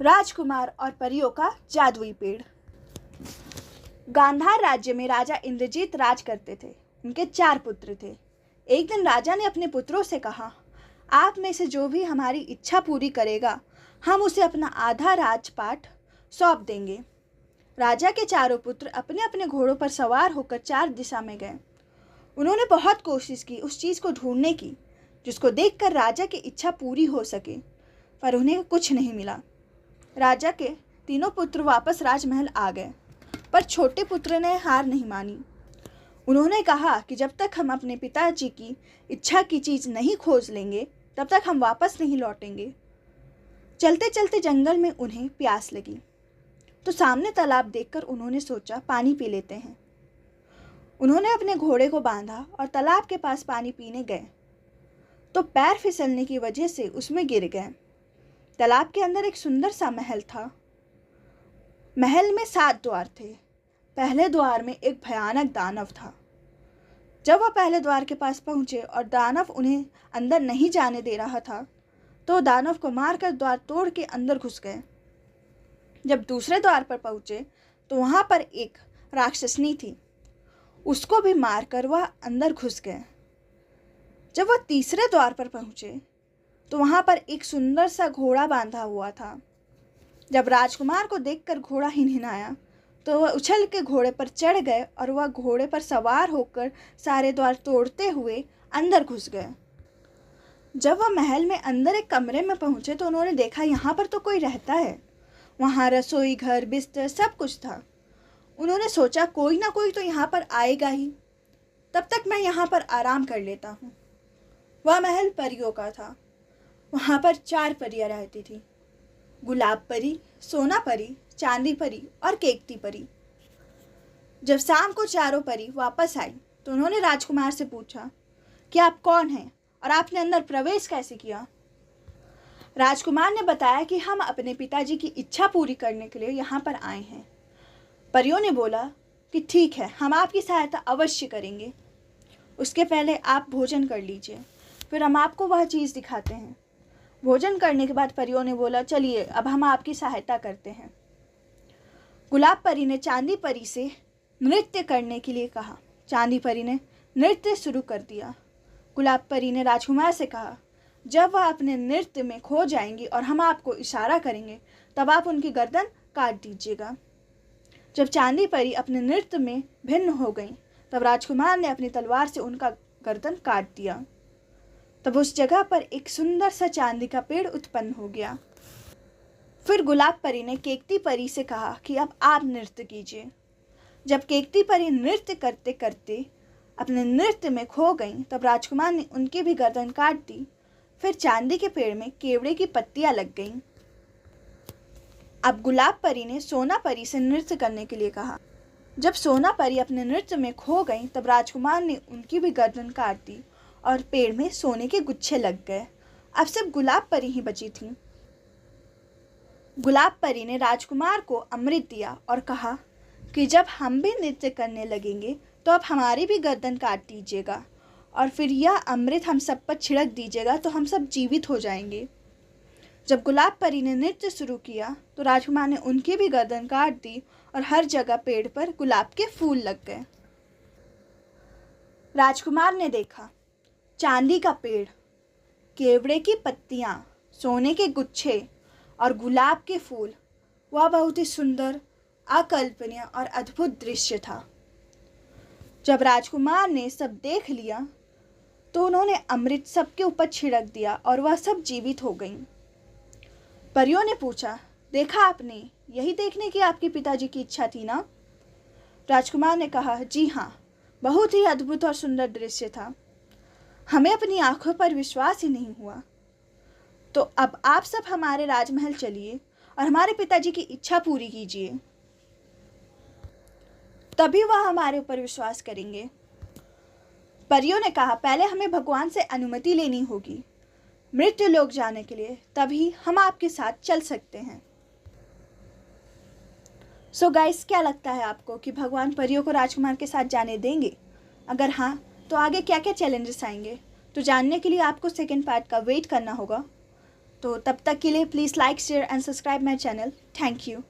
राजकुमार और परियों का जादुई पेड़। गांधार राज्य में राजा इंद्रजीत राज करते थे। उनके 4 पुत्र थे। एक दिन राजा ने अपने पुत्रों से कहा, आप में से जो भी हमारी इच्छा पूरी करेगा, हम उसे अपना आधा राजपाट सौंप देंगे। राजा के चारों पुत्र अपने अपने घोड़ों पर सवार होकर 4 दिशा में गए। उन्होंने बहुत कोशिश की उस चीज़ को ढूंढने की जिसको देखकर राजा की इच्छा पूरी हो सके, पर उन्हें कुछ नहीं मिला। राजा के तीनों पुत्र वापस राजमहल आ गए, पर छोटे पुत्र ने हार नहीं मानी। उन्होंने कहा कि जब तक हम अपने पिताजी की इच्छा की चीज़ नहीं खोज लेंगे, तब तक हम वापस नहीं लौटेंगे। चलते चलते जंगल में उन्हें प्यास लगी, तो सामने तालाब देखकर उन्होंने सोचा पानी पी लेते हैं। उन्होंने अपने घोड़े को बांधा और तालाब के पास पानी पीने गए, तो पैर फिसलने की वजह से उसमें गिर गए। तालाब के अंदर एक सुंदर सा महल था। महल में 7 द्वार थे। पहले द्वार में एक भयानक दानव था। जब वह पहले द्वार के पास पहुंचे और दानव उन्हें अंदर नहीं जाने दे रहा था, तो दानव को मारकर द्वार तोड़ के अंदर घुस गए। जब दूसरे द्वार पर पहुंचे तो वहां पर एक राक्षसनी थी। उसको भी मारकर वह अंदर घुस गए। जब वह तीसरे द्वार पर पहुंचे तो वहां पर एक सुंदर सा घोड़ा बांधा हुआ था। जब राजकुमार को देखकर घोड़ा हिनहिनाया तो वह उछल के घोड़े पर चढ़ गए और वह घोड़े पर सवार होकर सारे द्वार तोड़ते हुए अंदर घुस गए। जब वह महल में अंदर एक कमरे में पहुंचे तो उन्होंने देखा यहाँ पर तो कोई रहता है। वहाँ रसोई घर, बिस्तर सब कुछ था। उन्होंने सोचा कोई ना कोई तो यहाँ पर आएगा ही, तब तक मैं यहाँ पर आराम कर लेता हूँ। वह महल परियों का था। वहाँ पर 4 परियां रहती थी, गुलाब परी, सोना परी, चांदी परी और केकती परी। जब शाम को चारों परी वापस आई तो उन्होंने राजकुमार से पूछा कि आप कौन हैं और आपने अंदर प्रवेश कैसे किया। राजकुमार ने बताया कि हम अपने पिताजी की इच्छा पूरी करने के लिए यहाँ पर आए हैं। परियों ने बोला कि ठीक है, हम आपकी सहायता अवश्य करेंगे। उसके पहले आप भोजन कर लीजिए, फिर हम आपको वह चीज़ दिखाते हैं। भोजन करने के बाद परियों ने बोला, चलिए अब हम आपकी सहायता करते हैं। गुलाब परी ने चांदी परी से नृत्य करने के लिए कहा। चांदी परी ने नृत्य शुरू कर दिया। गुलाब परी ने राजकुमार से कहा, जब वह अपने नृत्य में खो जाएंगी और हम आपको इशारा करेंगे, तब आप उनकी गर्दन काट दीजिएगा। जब चांदी परी अपने नृत्य में भिन्न हो गई, तब राजकुमार ने अपनी तलवार से उनका गर्दन काट दिया। तब उस जगह पर एक सुंदर सा चांदी का पेड़ उत्पन्न हो गया। फिर गुलाब परी ने केकती परी से कहा कि अब आप नृत्य कीजिए। जब केकती परी नृत्य करते करते अपने नृत्य में खो गई, तब राजकुमार ने उनकी भी गर्दन काट दी। फिर चांदी के पेड़ में केवड़े की पत्तियां लग गईं। अब गुलाब परी ने सोना परी से नृत्य करने के लिए कहा। जब सोना परी अपने नृत्य में खो गई, तब राजकुमार ने उनकी भी गर्दन काट दी और पेड़ में सोने के गुच्छे लग गए। अब सिर्फ गुलाब परी ही बची थी। गुलाब परी ने राजकुमार को अमृत दिया और कहा कि जब हम भी नृत्य करने लगेंगे तो आप हमारी भी गर्दन काट दीजिएगा और फिर यह अमृत हम सब पर छिड़क दीजिएगा, तो हम सब जीवित हो जाएंगे। जब गुलाब परी ने नृत्य शुरू किया तो राजकुमार ने उनकी भी गर्दन काट दी और हर जगह पेड़ पर गुलाब के फूल लग गए। राजकुमार ने देखा चांदी का पेड़, केवड़े की पत्तियां, सोने के गुच्छे और गुलाब के फूल। वह बहुत ही सुंदर, अकल्पनीय और अद्भुत दृश्य था। जब राजकुमार ने सब देख लिया तो उन्होंने अमृत सबके ऊपर छिड़क दिया और वह सब जीवित हो गईं। परियों ने पूछा, देखा आपने, यही देखने की आपके पिताजी की इच्छा थी ना? राजकुमार ने कहा, जी हाँ, बहुत ही अद्भुत और सुंदर दृश्य था। हमें अपनी आंखों पर विश्वास ही नहीं हुआ। तो अब आप सब हमारे राजमहल चलिए और हमारे पिताजी की इच्छा पूरी कीजिए, तभी वह हमारे ऊपर विश्वास करेंगे। परियों ने कहा, पहले हमें भगवान से अनुमति लेनी होगी मृत्यु लोक जाने के लिए, तभी हम आपके साथ चल सकते हैं। सो गाइस, क्या लगता है आपको कि भगवान परियों को राजकुमार के साथ जाने देंगे? अगर हाँ, तो आगे क्या क्या चैलेंजेस आएंगे? तो जानने के लिए आपको सेकेंड पार्ट का वेट करना होगा। तो तब तक के लिए please like share and subscribe my channel. Thank you.